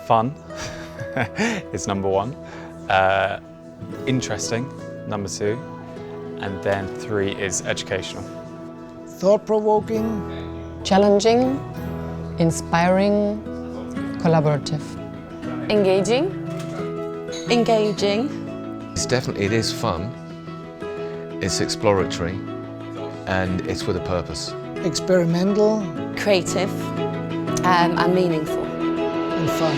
Fun is number 1. Interesting, number 2. And then 3 is educational. Thought-provoking. Challenging, inspiring, collaborative. Engaging. Engaging. It is fun, it's exploratory, and it's with a purpose. Experimental. Creative. And meaningful. And fun.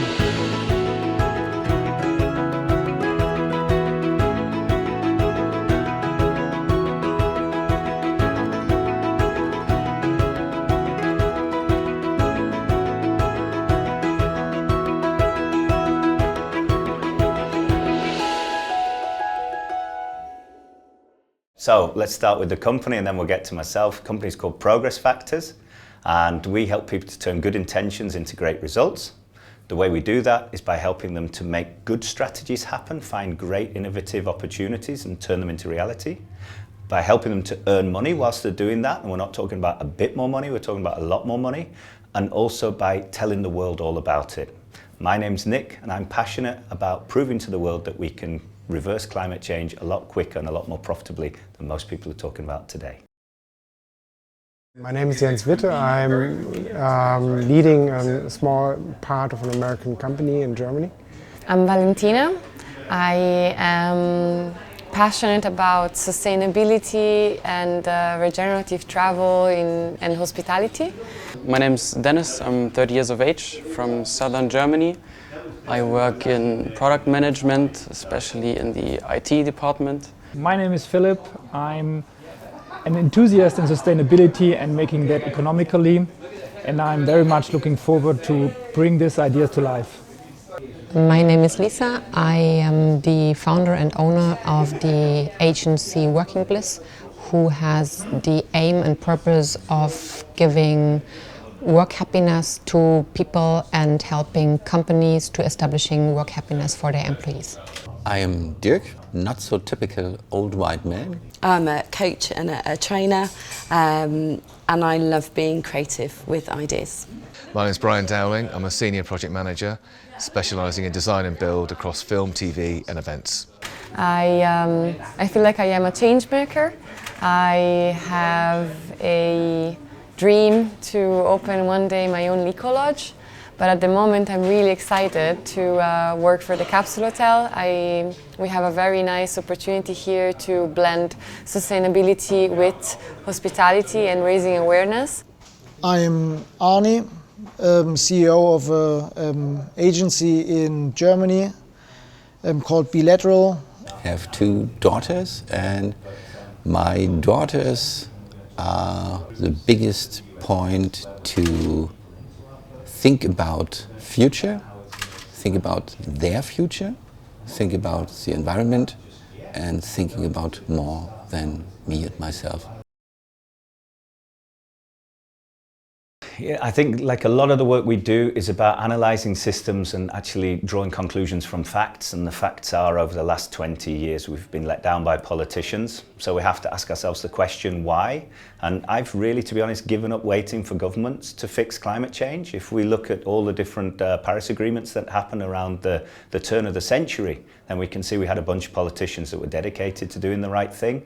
So let's start with the company and then we'll get to myself. The company is called Progress Factors and we help people to turn good intentions into great results. The way we do that is by helping them to make good strategies happen, find great innovative opportunities and turn them into reality. By helping them to earn money whilst they're doing that, and we're not talking about a bit more money, we're talking about a lot more money, and also by telling the world all about it. My name's Nick and I'm passionate about proving to the world that we can reverse climate change a lot quicker and a lot more profitably than most people are talking about today. My name is Jens Witte. I'm leading a small part of an American company in Germany. I'm Valentina. I am passionate about sustainability and regenerative travel and hospitality. My name's Dennis, I'm 30 years of age, from southern Germany. I work in product management, especially in the IT department. My name is Philip. I'm an enthusiast in sustainability and making that economically, and I'm very much looking forward to bring these ideas to life. My name is Lisa. I am the founder and owner of the agency Working Bliss, who has the aim and purpose of giving work happiness to people and helping companies to establishing work happiness for their employees. I am Dirk, not so typical old white man. I'm a coach and a trainer, and I love being creative with ideas. My name is Brian Dowling. I'm a senior project manager specialising in design and build across film, TV and events. I feel like I am a changemaker. I have a dream to open one day my own eco lodge, but at the moment I'm really excited to work for the Capsule Hotel. We have a very nice opportunity here to blend sustainability with hospitality and raising awareness. I am Arne, CEO of an agency in Germany called Bilateral. I have 2 daughters and my daughters are the biggest point to think about future, think about their future, think about the environment and thinking about more than me and myself. Yeah, I think like a lot of the work we do is about analysing systems and actually drawing conclusions from facts, and the facts are over the last 20 years we've been let down by politicians, so we have to ask ourselves the question why. And I've really, to be honest, given up waiting for governments to fix climate change. If we look at all the different Paris agreements that happened around the turn of the century, then we can see we had a bunch of politicians that were dedicated to doing the right thing.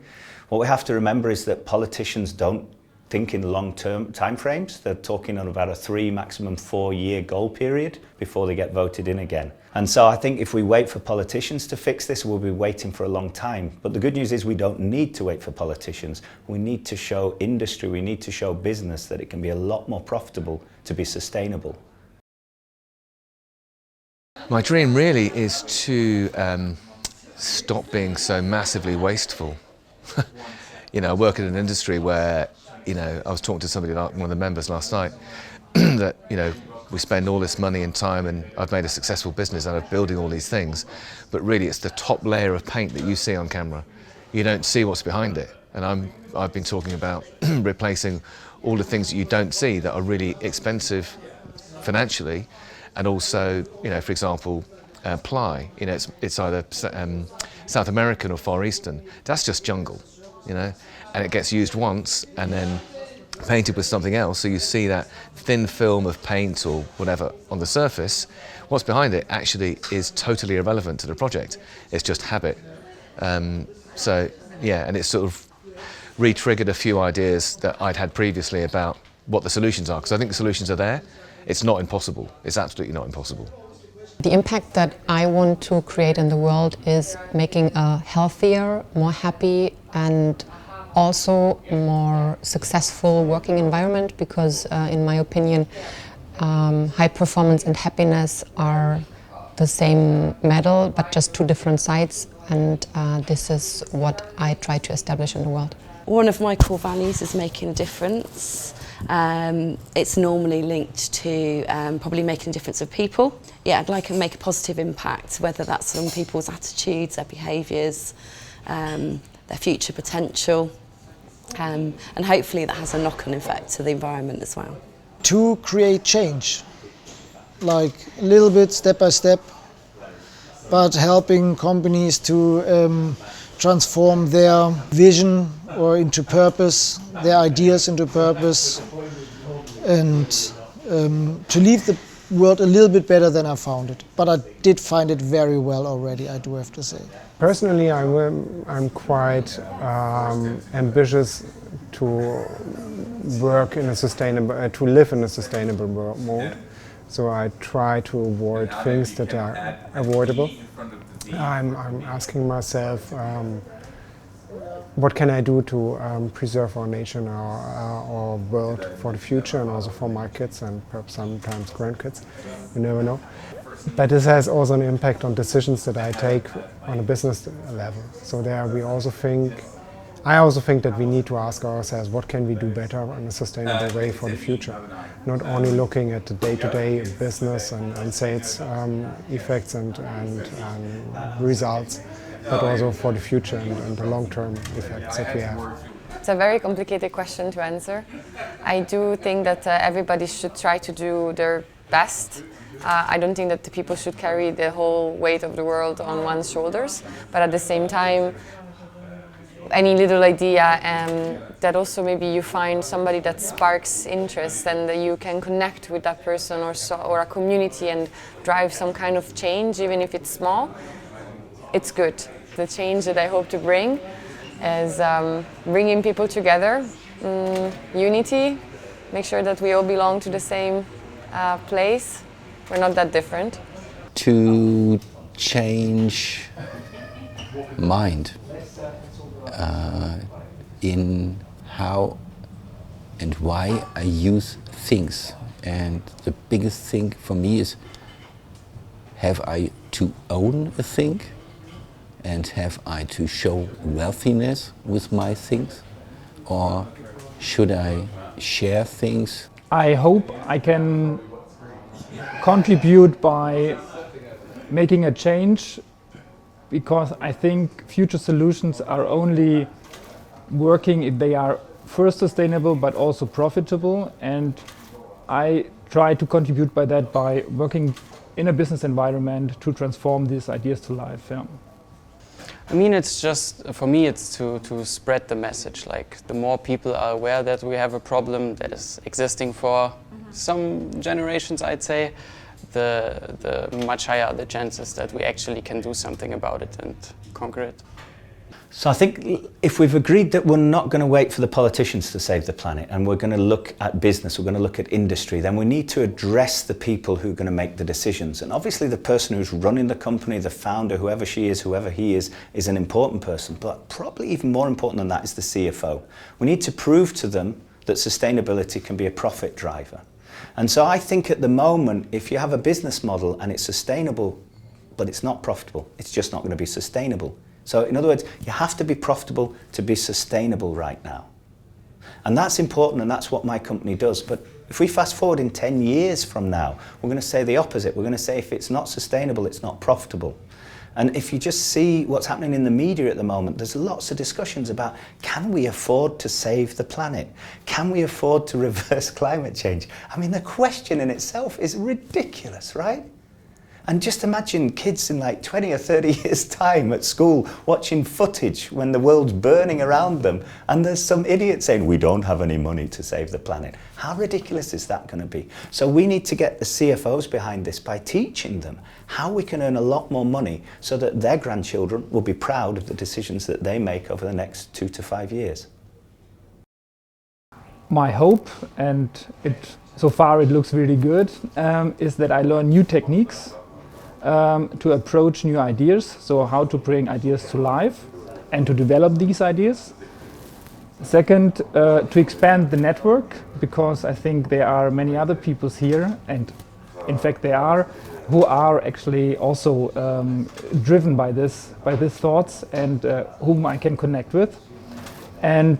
What we have to remember is that politicians don't think in long-term timeframes. They're talking on about a 3, maximum 4-year goal period before they get voted in again. And so I think if we wait for politicians to fix this, we'll be waiting for a long time. But the good news is we don't need to wait for politicians. We need to show industry, we need to show business that it can be a lot more profitable to be sustainable. My dream really is to stop being so massively wasteful. You know, I work in an industry where, you know, I was talking to somebody, one of the members last night, that, you know, we spend all this money and time and I've made a successful business out of building all these things, but really it's the top layer of paint that you see on camera. You don't see what's behind it. And I've been talking about replacing all the things that you don't see that are really expensive financially, and also, you know, for example, ply. You know, it's either South American or Far Eastern. That's just jungle, you know, and it gets used once and then painted with something else, so you see that thin film of paint or whatever on the surface. What's behind it actually is totally irrelevant to the project. It's just habit. So yeah, and it's sort of re-triggered a few ideas that I'd had previously about what the solutions are, because I think the solutions are there. It's not impossible. It's absolutely not impossible. The impact that I want to create in the world is making a healthier, more happy and also more successful working environment, because in my opinion high performance and happiness are the same medal but just two different sides, and this is what I try to establish in the world. One of my core values is making a difference. It's normally linked to probably making a difference with people. Yeah, I'd like to make a positive impact, whether that's on people's attitudes, their behaviours, their future potential, and hopefully that has a knock-on effect to the environment as well. To create change, like a little bit step by step, but helping companies to transform their vision or into purpose, their ideas into purpose, and to leave the world a little bit better than I found it. But I did find it very well already, I do have to say. Personally, I'm quite ambitious to work in a sustainable, to live in a sustainable mode. So I try to avoid things that are avoidable. I'm asking myself, what can I do to preserve our nature and our world for the future, and also for my kids and perhaps sometimes grandkids, you never know. But this has also an impact on decisions that I take on a business level. So there I also think that we need to ask ourselves, what can we do better in a sustainable way for the future? Not only looking at the day-to-day business and sales effects and results, but also for the future and the long-term effects that we have. It's a very complicated question to answer. I do think that everybody should try to do their best. I don't think that the people should carry the whole weight of the world on one's shoulders, but at the same time, any little idea that also maybe you find somebody that sparks interest and that you can connect with that person or a community and drive some kind of change, even if it's small, it's good. The change that I hope to bring is bringing people together, unity, make sure that we all belong to the same place. We're not that different. To change mind in how and why I use things. And the biggest thing for me is, have I to own a thing? And have I to show wealthiness with my things? Or should I share things? I hope I can contribute by making a change, because I think future solutions are only working if they are first sustainable but also profitable, and I try to contribute by that by working in a business environment to transform these ideas to life. Yeah. I mean, it's just, for me, it's to spread the message. Like, the more people are aware that we have a problem that is existing for some generations, I'd say, the much higher are the chances that we actually can do something about it and conquer it. So I think if we've agreed that we're not going to wait for the politicians to save the planet, and we're going to look at business, we're going to look at industry, then we need to address the people who are going to make the decisions. And obviously the person who's running the company, the founder, whoever she is, whoever he is an important person. But probably even more important than that is the CFO. We need to prove to them that sustainability can be a profit driver. And so I think at the moment, if you have a business model and it's sustainable, but it's not profitable, it's just not going to be sustainable. So in other words, you have to be profitable to be sustainable right now. And that's important, and that's what my company does. But if we fast forward in 10 years from now, we're going to say the opposite. We're going to say if it's not sustainable, it's not profitable. And if you just see what's happening in the media at the moment, there's lots of discussions about, can we afford to save the planet? Can we afford to reverse climate change? I mean, the question in itself is ridiculous, right? And just imagine kids in like 20 or 30 years' time at school watching footage when the world's burning around them and there's some idiot saying, we don't have any money to save the planet. How ridiculous is that going to be? So we need to get the CFOs behind this by teaching them how we can earn a lot more money so that their grandchildren will be proud of the decisions that they make over the next 2 to 5 years. My hope, and so far it looks really good, is that I learn new techniques to approach new ideas, so how to bring ideas to life and to develop these ideas. Second, to expand the network, because I think there are many other peoples here, and in fact there are, who are actually also driven by these thoughts and whom I can connect with. And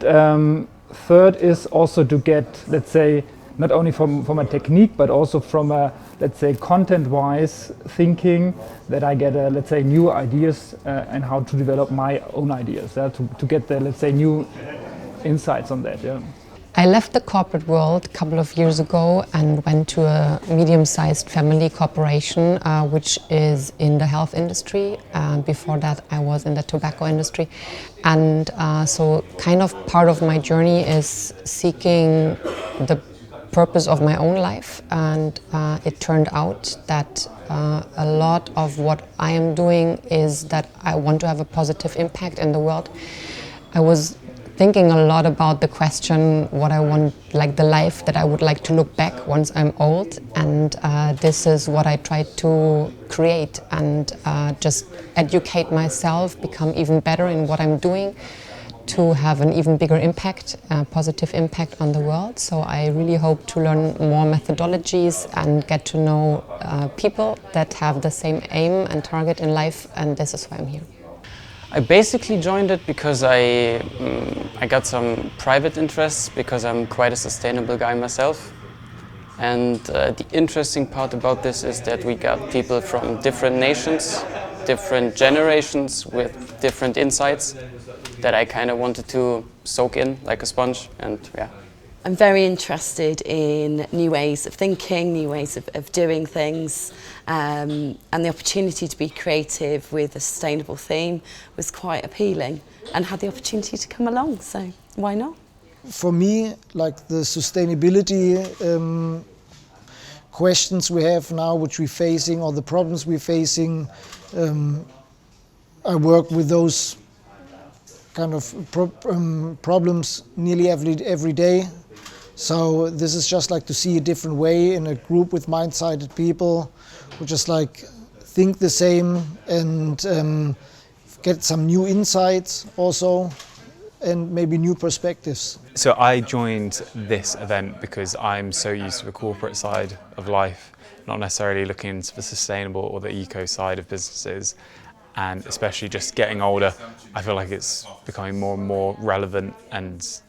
third is also to get, let's say, not only from a technique, but also from a, let's say, content-wise thinking, that I get, let's say, new ideas and how to develop my own ideas, to get the, let's say, new insights on that. Yeah. I left the corporate world a couple of years ago and went to a medium-sized family corporation, which is in the health industry. Before that, I was in the tobacco industry. And so kind of part of my journey is seeking the purpose of my own life, and it turned out that a lot of what I am doing is that I want to have a positive impact in the world. I was thinking a lot about the question what I want, like the life that I would like to look back once I'm old, and this is what I try to create, and just educate myself, become even better in what I'm doing, to have an even bigger impact, positive impact on the world. So I really hope to learn more methodologies and get to know people that have the same aim and target in life, and this is why I'm here. I basically joined it because I got some private interests, because I'm quite a sustainable guy myself. And the interesting part about this is that we got people from different nations, different generations with different insights that I kind of wanted to soak in like a sponge, and yeah. I'm very interested in new ways of thinking, new ways of doing things, and the opportunity to be creative with a sustainable theme was quite appealing, and had the opportunity to come along, so why not? For me, like the sustainability questions we have now, which we're facing, or the problems we're facing, I work with those kind of problems nearly every day. So this is just like to see a different way in a group with mind-sighted people who just like think the same and get some new insights also, and maybe new perspectives. So I joined this event because I'm so used to the corporate side of life, not necessarily looking into the sustainable or the eco side of businesses. And especially just getting older, I feel like it's becoming more and more relevant and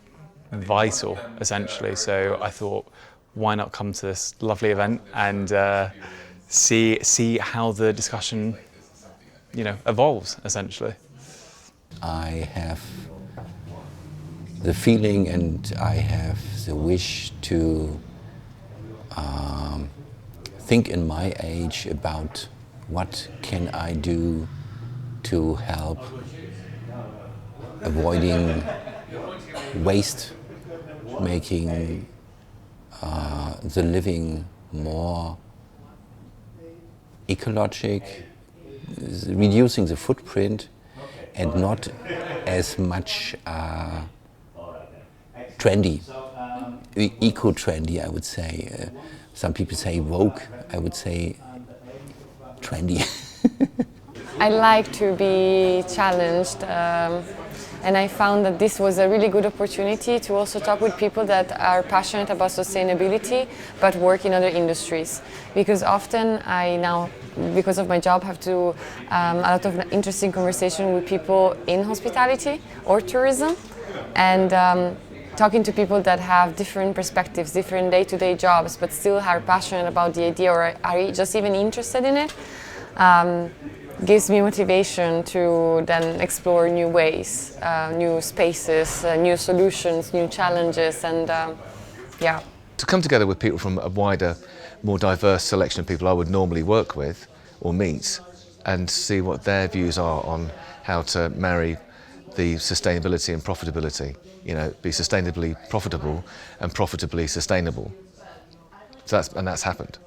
vital, essentially. So I thought, why not come to this lovely event and see how the discussion, evolves, essentially. I have the feeling and I have the wish to think in my age about what can I do to help avoiding waste, making the living more ecologic, reducing the footprint, and not as much trendy, eco-trendy, I would say. Some people say woke, I would say trendy. I like to be challenged, and I found that this was a really good opportunity to also talk with people that are passionate about sustainability but work in other industries. Because often I now, because of my job, have to a lot of interesting conversation with people in hospitality or tourism, and talking to people that have different perspectives, different day-to-day jobs, but still are passionate about the idea or are just even interested in it. Gives me motivation to then explore new ways, new spaces, new solutions, new challenges, and yeah. To come together with people from a wider, more diverse selection of people I would normally work with or meet and see what their views are on how to marry the sustainability and profitability. You know, be sustainably profitable and profitably sustainable. So that's happened.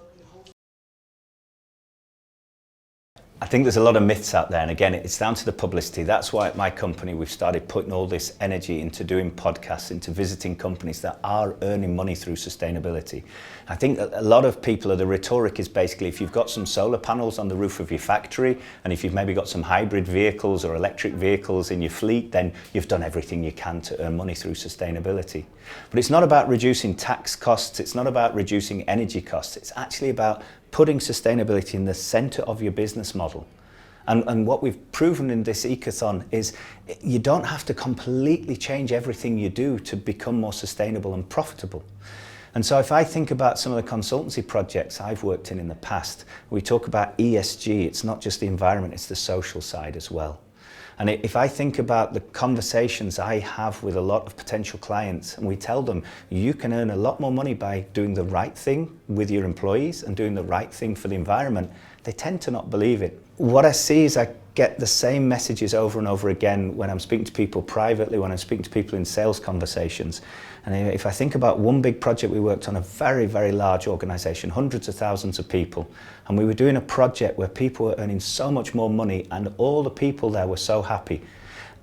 I think there's a lot of myths out there, and again, it's down to the publicity. That's why at my company we've started putting all this energy into doing podcasts, into visiting companies that are earning money through sustainability. I think a lot of people, the rhetoric is basically if you've got some solar panels on the roof of your factory, and if you've maybe got some hybrid vehicles or electric vehicles in your fleet, then you've done everything you can to earn money through sustainability. But it's not about reducing tax costs, it's not about reducing energy costs, it's actually about putting sustainability in the centre of your business model. And what we've proven in this ecothon is you don't have to completely change everything you do to become more sustainable and profitable. And so if I think about some of the consultancy projects I've worked in the past, we talk about ESG, it's not just the environment, it's the social side as well. And if I think about the conversations I have with a lot of potential clients, and we tell them you can earn a lot more money by doing the right thing with your employees and doing the right thing for the environment, they tend to not believe it. What I see is I get the same messages over and over again when I'm speaking to people privately, when I'm speaking to people in sales conversations. And if I think about one big project we worked on, a very, very large organisation, hundreds of thousands of people, and we were doing a project where people were earning so much more money and all the people there were so happy.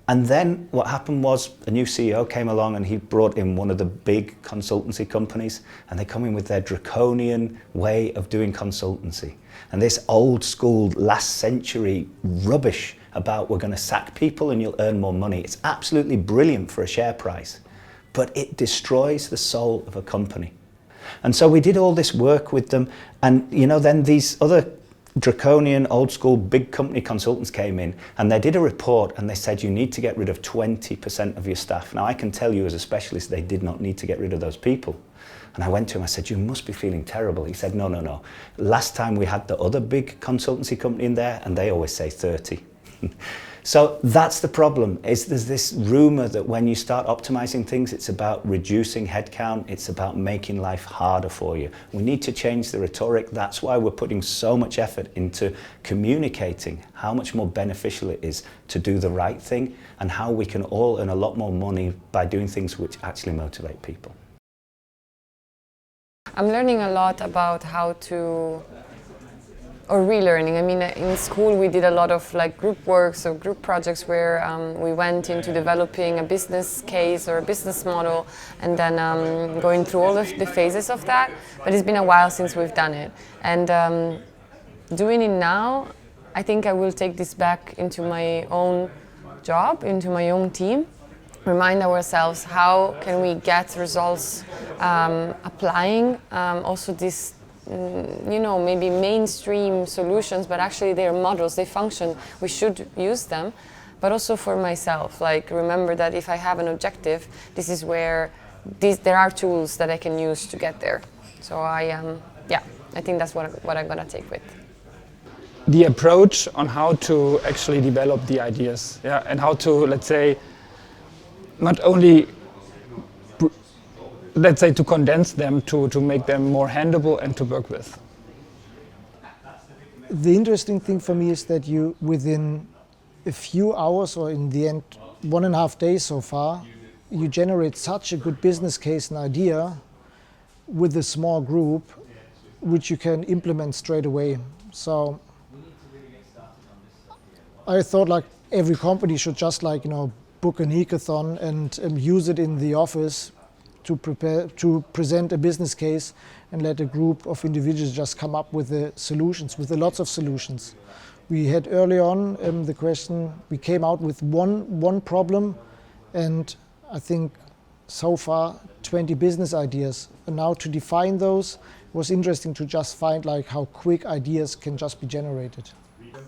And then what happened was a new CEO came along and he brought in one of the big consultancy companies, and they come in with their draconian way of doing consultancy. And this old school last century rubbish about we're going to sack people and you'll earn more money. It's absolutely brilliant for a share price, but it destroys the soul of a company. And so we did all this work with them, and then these other draconian old school big company consultants came in and they did a report and they said you need to get rid of 20% of your staff. Now I can tell you as a specialist they did not need to get rid of those people. And I went to him, I said, you must be feeling terrible. He said, no. Last time we had the other big consultancy company in there and they always say 30. So that's the problem, is there's this rumour that when you start optimising things, it's about reducing headcount, it's about making life harder for you. We need to change the rhetoric. That's why we're putting so much effort into communicating how much more beneficial it is to do the right thing and how we can all earn a lot more money by doing things which actually motivate people. I'm learning a lot about how to, or relearning. I mean, in school we did a lot of group works or group projects where we went into developing a business case or a business model and then going through all of the phases of that. But it's been a while since we've done it. And doing it now, I think I will take this back into my own job, into my own team. Remind ourselves how can we get results applying also this maybe mainstream solutions, but actually they're models, they function, we should use them. But also for myself, remember that if I have an objective, this is where there are tools that I can use to get there. So I think that's what I'm gonna take with. The approach on how to actually develop the ideas, and how to, let's say, not only to condense them, to make them more handleable and to work with. The interesting thing for me is that you, within a few hours, or in the end 1.5 days so far, you generate such a good business case and idea with a small group, which you can implement straight away. So I thought every company should just book an ecothon and use it in the office to present a business case and let a group of individuals just come up with the solutions, with lots of solutions. We had early on the question, we came out with one problem, and I think so far 20 business ideas. And now to define those was interesting to just find how quick ideas can just be generated.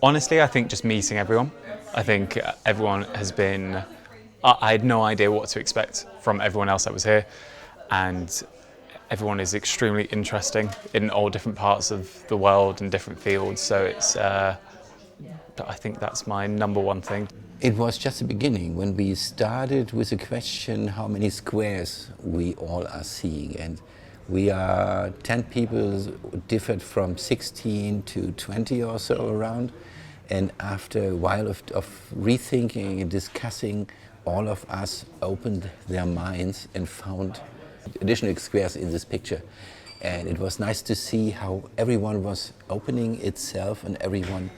Honestly, I think just meeting everyone. I think everyone has been, I had no idea what to expect from everyone else that was here, and everyone is extremely interesting in all different parts of the world and different fields, so it's, I think that's my number one thing. It was just the beginning when we started with the question how many squares we all are seeing, and We are 10 people, differed from 16 to 20 or so around. And after a while of rethinking and discussing, all of us opened their minds and found additional squares in this picture. And it was nice to see how everyone was opening itself and everyone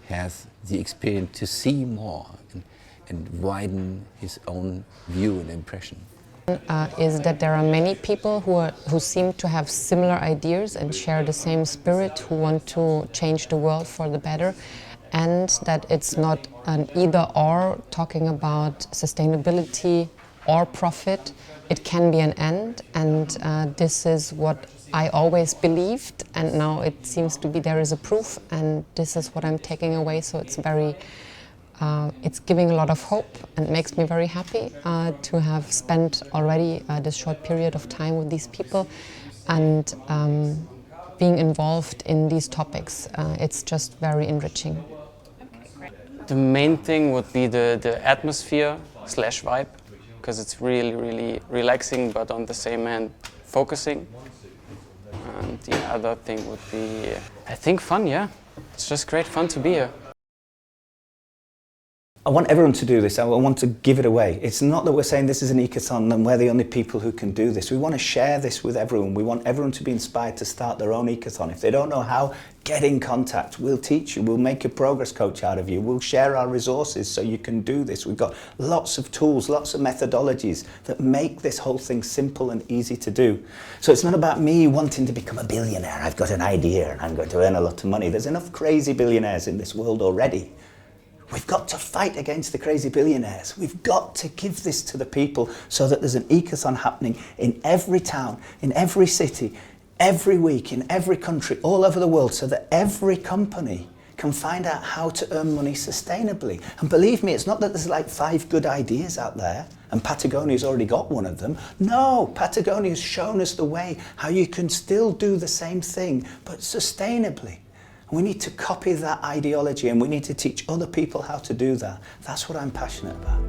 has the experience to see more and widen his own view and impression. Is that there are many people who seem to have similar ideas and share the same spirit, who want to change the world for the better, and that it's not an either-or, talking about sustainability or profit. It can be an and this is what I always believed, and now it seems to be there is a proof, and this is what I'm taking away. So it's very, it's giving a lot of hope and makes me very happy to have spent already this short period of time with these people and being involved in these topics. It's just very enriching. The main thing would be the atmosphere / vibe, because it's really, really relaxing, but on the same hand, focusing. And the other thing would be, I think, fun, yeah. It's just great fun to be here. I want everyone to do this. I want to give it away. It's not that we're saying this is an ecothon and we're the only people who can do this. We want to share this with everyone. We want everyone to be inspired to start their own ecothon. If they don't know how, get in contact. We'll teach you. We'll make a progress coach out of you. We'll share our resources so you can do this. We've got lots of tools, lots of methodologies that make this whole thing simple and easy to do. So it's not about me wanting to become a billionaire. I've got an idea and I'm going to earn a lot of money. There's enough crazy billionaires in this world already. We've got to fight against the crazy billionaires. We've got to give this to the people so that there's an ecothon happening in every town, in every city, every week, in every country, all over the world, so that every company can find out how to earn money sustainably. And believe me, it's not that there's like 5 good ideas out there and Patagonia's already got one of them. No, Patagonia's shown us the way how you can still do the same thing, but sustainably. We need to copy that ideology and we need to teach other people how to do that. That's what I'm passionate about.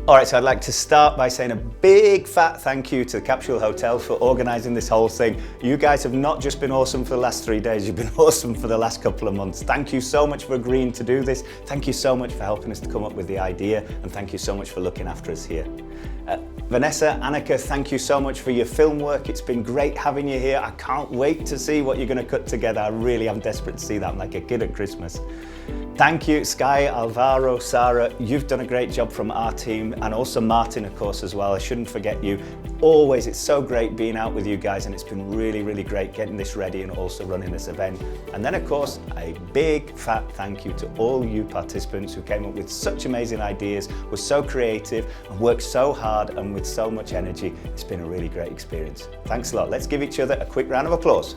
All right, so I'd like to start by saying a big fat thank you to the Capsule Hotel for organising this whole thing. You guys have not just been awesome for the last 3 days, you've been awesome for the last couple of months. Thank you so much for agreeing to do this. Thank you so much for helping us to come up with the idea, and thank you so much for looking after us here. Vanessa, Annika, thank you so much for your film work. It's been great having you here. I can't wait to see what you're going to cut together. I really am desperate to see that. I'm like a kid at Christmas. Thank you, Sky, Alvaro, Sarah. You've done a great job from our team, and also Martin, of course, as well. I shouldn't forget you. Always, it's so great being out with you guys, and it's been really, really great getting this ready and also running this event. And then, of course, a big fat thank you to all you participants who came up with such amazing ideas, were so creative, and worked so hard and with so much energy. It's been a really great experience. Thanks a lot. Let's give each other a quick round of applause.